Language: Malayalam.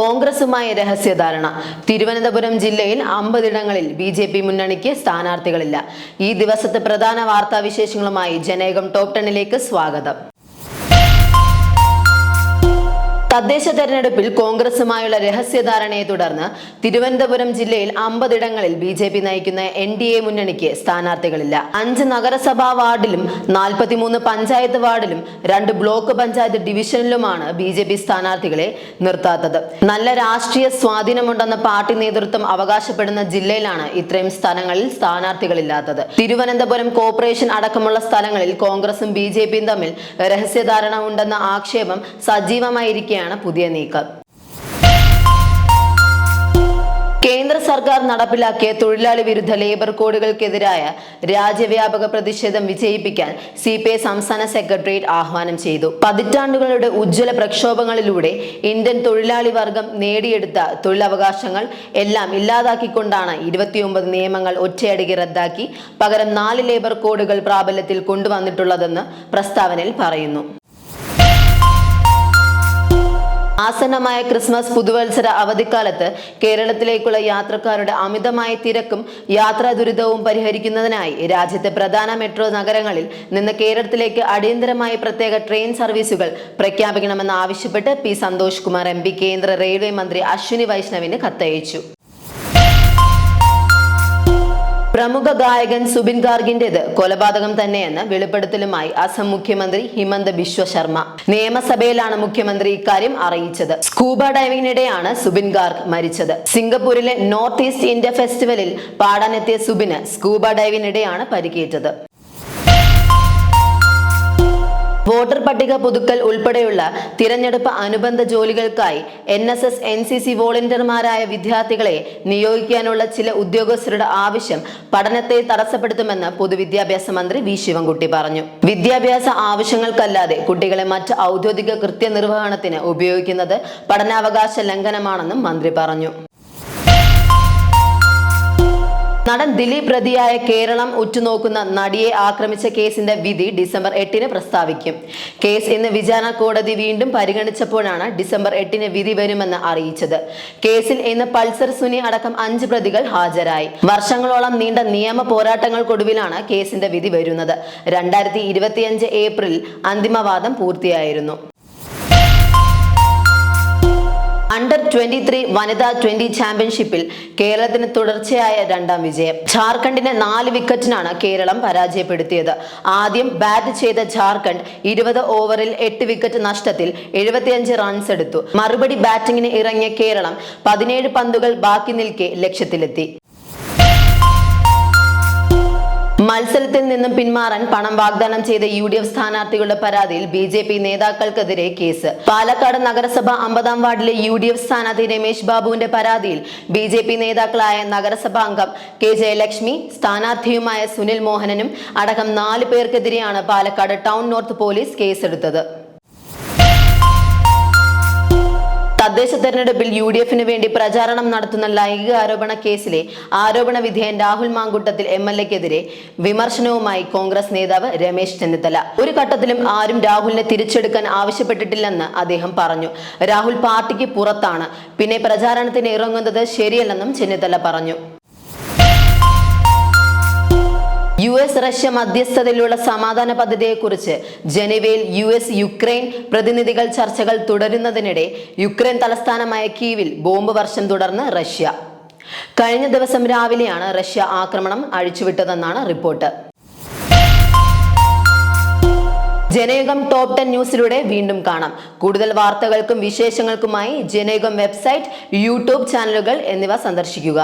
കോൺഗ്രസുമായി രഹസ്യധാരണ. തിരുവനന്തപുരം ജില്ലയിൽ 50 ഇടങ്ങളിൽ ബി.ജെ.പി. മുന്നണിക്ക് സ്ഥാനാർത്ഥികളില്ല. ഈ ദിവസത്തെ പ്രധാന വാർത്താവിശേഷങ്ങളുമായി ജനേകം ടോപ്പ് 10ലേക്ക് സ്വാഗതം. തദ്ദേശ തെരഞ്ഞെടുപ്പിൽ കോൺഗ്രസുമായുള്ള രഹസ്യധാരണയെ തുടർന്ന് തിരുവനന്തപുരം ജില്ലയിൽ 50 ഇടങ്ങളിൽ ബി.ജെ.പി. നയിക്കുന്ന NDA മുന്നണിക്ക് സ്ഥാനാർത്ഥികളില്ല. 5 നഗരസഭാ വാർഡിലും 43 പഞ്ചായത്ത് വാർഡിലും 2 ബ്ലോക്ക് പഞ്ചായത്ത് ഡിവിഷനിലുമാണ് ബി.ജെ.പി. സ്ഥാനാർത്ഥികളെ നിർത്താത്തത്. നല്ല രാഷ്ട്രീയ സ്വാധീനമുണ്ടെന്ന് പാർട്ടി നേതൃത്വം അവകാശപ്പെടുന്ന ജില്ലയിലാണ് ഇത്രയും സ്ഥലങ്ങളിൽ സ്ഥാനാർത്ഥികളില്ലാത്തത്. തിരുവനന്തപുരം കോർപ്പറേഷൻ അടക്കമുള്ള സ്ഥലങ്ങളിൽ കോൺഗ്രസും ബി.ജെ.പിയും തമ്മിൽ രഹസ്യധാരണ ഉണ്ടെന്ന ആക്ഷേപം സജീവമായിരിക്കുകയാണ് പുതിയ നീക്കം. കേന്ദ്ര സർക്കാർ നടപ്പിലാക്കിയ തൊഴിലാളി വിരുദ്ധ ലേബർ കോഡുകൾക്കെതിരായ രാജ്യവ്യാപക പ്രതിഷേധം വിജയിപ്പിക്കാൻ CPI സംസ്ഥാന സെക്രട്ടേറിയറ്റ് ആഹ്വാനം ചെയ്തു. പതിറ്റാണ്ടുകളുടെ ഉജ്ജ്വല പ്രക്ഷോഭങ്ങളിലൂടെ ഇന്ത്യൻ തൊഴിലാളി വർഗം നേടിയെടുത്ത തൊഴിലവകാശങ്ങൾ എല്ലാം ഇല്ലാതാക്കിക്കൊണ്ടാണ് 29 നിയമങ്ങൾ ഒറ്റയടിക്ക് റദ്ദാക്കി പകരം 4 ലേബർ കോഡുകൾ പ്രാബല്യത്തിൽ കൊണ്ടുവന്നിട്ടുള്ളതെന്ന് പ്രസ്താവനയിൽ പറയുന്നു. ആസന്നമായ ക്രിസ്മസ് പുതുവത്സര അവധിക്കാലത്ത് കേരളത്തിലേക്കുള്ള യാത്രക്കാരുടെ അമിതമായ തിരക്കും യാത്രാ ദുരിതവും പരിഹരിക്കുന്നതിനായി രാജ്യത്തെ പ്രധാന മെട്രോ നഗരങ്ങളിൽ നിന്ന് കേരളത്തിലേക്ക് അടിയന്തരമായി പ്രത്യേക ട്രെയിൻ സർവീസുകൾ പ്രഖ്യാപിക്കണമെന്ന് ആവശ്യപ്പെട്ട് P. സന്തോഷ് കുമാർ MP കേന്ദ്ര റെയിൽവേ മന്ത്രി അശ്വിനി വൈഷ്ണവിന് കത്തയച്ചു. പ്രമുഖ ഗായകൻ സുബിൻ ഗാർഗിന്റേത് കൊലപാതകം തന്നെയെന്ന് വെളിപ്പെടുത്തലുമായി അസം മുഖ്യമന്ത്രി ഹിമന്ത ബിശ്വ ശർമ്മ. നിയമസഭയിലാണ് മുഖ്യമന്ത്രി ഇക്കാര്യം അറിയിച്ചത്. സ്കൂബ ഡൈവിംഗിനിടെയാണ് സുബിൻ ഗാർഗ് മരിച്ചത്. സിംഗപ്പൂരിലെ നോർത്ത് ഈസ്റ്റ് ഇന്ത്യ ഫെസ്റ്റിവലിൽ പാടാനെത്തിയ സുബിന് സ്കൂബ ഡൈവിനിടെയാണ് പരിക്കേറ്റത്. വോട്ടർ പട്ടിക പുതുക്കൽ ഉൾപ്പെടെയുള്ള തിരഞ്ഞെടുപ്പ് അനുബന്ധ ജോലികൾക്കായി NSS NCC വോളണ്ടിയർമാരായ വിദ്യാർത്ഥികളെ നിയോഗിക്കാനുള്ള ചില ഉദ്യോഗസ്ഥരുടെ ആവശ്യം പഠനത്തെ തടസ്സപ്പെടുത്തുമെന്ന് പൊതുവിദ്യാഭ്യാസ മന്ത്രി V. ശിവൻകുട്ടി പറഞ്ഞു. വിദ്യാഭ്യാസ ആവശ്യങ്ങൾക്കല്ലാതെ കുട്ടികളെ മറ്റ് ഔദ്യോഗിക കൃത്യനിർവഹണത്തിന് ഉപയോഗിക്കുന്നത് പഠനാവകാശ ലംഘനമാണെന്നും മന്ത്രി പറഞ്ഞു. നടൻ ദിലീപ് പ്രതിയായ കേരളം ഉറ്റുനോക്കുന്ന നടിയെ ആക്രമിച്ച കേസിന്റെ വിധി ഡിസംബർ 8-ന് പ്രസ്താവിക്കും. കേസ് ഇന്ന് വിചാരണ കോടതി വീണ്ടും പരിഗണിച്ചപ്പോഴാണ് ഡിസംബർ 8-ന് വിധി വരുമെന്ന് അറിയിച്ചത്. കേസിൽ ഇന്ന് പൾസർ സുനി അടക്കം 5 പ്രതികൾ ഹാജരായി. വർഷങ്ങളോളം നീണ്ട നിയമ പോരാട്ടങ്ങൾക്കൊടുവിലാണ് കേസിന്റെ വിധി വരുന്നത്. 2025 ഏപ്രിൽ അന്തിമവാദം പൂർത്തിയായിരുന്നു. അണ്ടർ 23 വനിതാ 20 ചാമ്പ്യൻഷിപ്പിൽ കേരളത്തിന് തുടർച്ചയായ 2ാം വിജയം. ജാർഖണ്ഡിനെ 4 വിക്കറ്റിനാണ് കേരളം പരാജയപ്പെടുത്തിയത്. ആദ്യം ബാറ്റ് ചെയ്ത ജാർഖണ്ഡ് 20 ഓവറിൽ 8 വിക്കറ്റ് നഷ്ടത്തിൽ 75 റൺസ് എടുത്തു. മറുപടി ബാറ്റിംഗിന് ഇറങ്ങിയ കേരളം 17 പന്തുകൾ ബാക്കി നിൽക്കെ ലക്ഷ്യത്തിലെത്തി. മത്സരത്തിൽ നിന്നും പിന്മാറാൻ പണം വാഗ്ദാനം ചെയ്ത UDF സ്ഥാനാർത്ഥികളുടെ പരാതിയിൽ BJP നേതാക്കൾക്കെതിരെ കേസ്. പാലക്കാട് നഗരസഭ 50-ാം വാർഡിലെ UDF സ്ഥാനാർത്ഥി രമേശ് ബാബുവിന്റെ പരാതിയിൽ BJP നേതാക്കളായ നഗരസഭാ അംഗം K. ജയലക്ഷ്മി, സ്ഥാനാർത്ഥിയുമായ സുനിൽ മോഹനനും അടക്കം 4 പേർക്കെതിരെയാണ് പാലക്കാട് ടൗൺ നോർത്ത് പോലീസ് കേസെടുത്തത്. തദ്ദേശ തെരഞ്ഞെടുപ്പിൽ UDF-ന് വേണ്ടി പ്രചാരണം നടത്തുന്ന ലൈംഗിക ആരോപണ കേസിലെ ആരോപണ വിധേയൻ രാഹുൽ മാങ്കൂട്ടത്തിൽ MLA-ക്കെതിരെ വിമർശനവുമായി കോൺഗ്രസ് നേതാവ് രമേശ് ചെന്നിത്തല. ഒരു ഘട്ടത്തിലും ആരും രാഹുലിനെ തിരിച്ചെടുക്കാൻ ആവശ്യപ്പെട്ടിട്ടില്ലെന്ന് അദ്ദേഹം പറഞ്ഞു. രാഹുൽ പാർട്ടിക്ക് പുറത്താണ്, പിന്നെ പ്രചാരണത്തിന് ഇറങ്ങുന്നത് ശരിയല്ലെന്നും ചെന്നിത്തല പറഞ്ഞു. US റഷ്യ മധ്യസ്ഥതയിലുള്ള സമാധാന പദ്ധതിയെക്കുറിച്ച് ജനീവയിൽ US യുക്രൈൻ പ്രതിനിധികൾ ചർച്ചകൾ തുടരുന്നതിനിടെ യുക്രൈൻ തലസ്ഥാനമായ കീവിൽ ബോംബ് വർഷം തുടർന്ന് റഷ്യ. കഴിഞ്ഞ ദിവസം രാവിലെയാണ് റഷ്യ ആക്രമണം അഴിച്ചുവിട്ടതെന്നാണ് റിപ്പോർട്ട്. ജനയുഗം ടോപ്പ് 10 ന്യൂസിലൂടെ വീണ്ടും കാണാം. കൂടുതൽ വാർത്തകൾക്കും വിശേഷങ്ങൾക്കുമായി ജനയുഗം വെബ്സൈറ്റ്, YouTube ചാനലുകൾ എന്നിവ സന്ദർശിക്കുക.